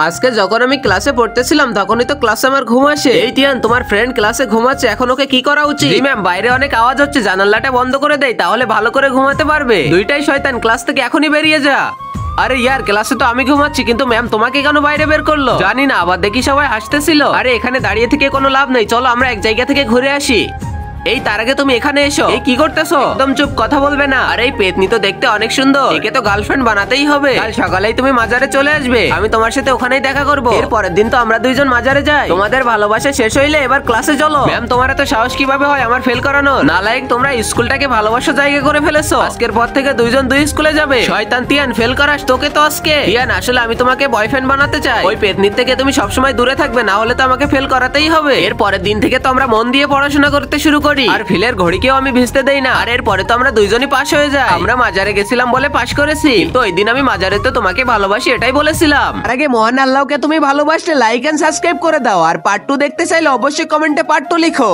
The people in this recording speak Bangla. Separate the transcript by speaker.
Speaker 1: আজকে যখন আমি ক্লাসে পড়তেছিলাম তখনই তো ক্লাসে আমার ঘুম আসে। এই তিয়ান, তোমার ফ্রেন্ড ক্লাসে ঘুমাচ্ছে, এখন ওকে কি করা উচিত? জি ম্যাম, বাইরে অনেক আওয়াজ হচ্ছে, জানালাটা বন্ধ করে দেয়, তাহলে ভালো করে ঘুমাতে পারবে। দুইটাই শয়তান, ক্লাস থেকে এখনই বেরিয়ে যা। আরে ইয়ার, ক্লাসে তো আমি ঘুমাচ্ছি, কিন্তু ম্যাম তোমাকে কেন বাইরে বের করলো জানি না। আবার দেখি সবাই হাসতেছিল। আরে এখানে দাঁড়িয়ে থেকে কোনো লাভ নেই, চলো আমরা এক জায়গা থেকে ঘুরে আসি। এই তার আগে তুমি এখানে এসো। এই কি করতেছো? একদম চুপ, কথা বলবে না। আরে এই পেতনি তো দেখতে অনেক সুন্দর, একে তো গার্লফ্রেন্ড বানাতেই হবে। কাল সকালেই তুমি মাজারে চলে আসবে, আমি তোমার সাথে ওখানেই দেখা করবো। এর পরের দিন তো আমরা দুইজন মাজারে যাই। তোমাদের ভালোবাসা শেষ হইলে এবার ক্লাসে চলো। ম্যাম তোমার এত সাহস কিভাবে হয় আমার ফেল করানো? নালায়েক, তোমরা স্কুলটাকে ভালোবাসার জায়গা করে ফেলেছো। আজকের পর থেকে দুইজন দুই স্কুলে যাবে। শয়তান তিয়ান, ফেল করাস তোকে তো আজকে। তিয়ান, আসলে আমি তোমাকে বয়ফ্রেন্ড বানাতে চাই। ওই পেতনির থেকে তুমি সবসময় দূরে থাকবে, না হলে তো আমাকে ফেল করাতেই হবে। এর পরের দিন থেকে তো আমরা মন দিয়ে পড়াশোনা করতে শুরু করি, আর ফিলের ঘড়িকেও আমি ভিজতে দেই না। আর এরপরে তো আমরা দুইজনই পাশ হয়ে যাই। আমরা মাজারে গেছিলাম বলে পাশ করেছি, তো ওই দিন আমি মাজারে তো তোমাকে ভালোবাসি এটাই বলেছিলাম। আর আগে মহান আল্লাহকে তুমি ভালোবাসলে লাইক এন্ড সাবস্ক্রাইব করে দাও, আর পার্ট 2 দেখতে চাইলে অবশ্যই কমেন্টে পার্ট 2 লিখো।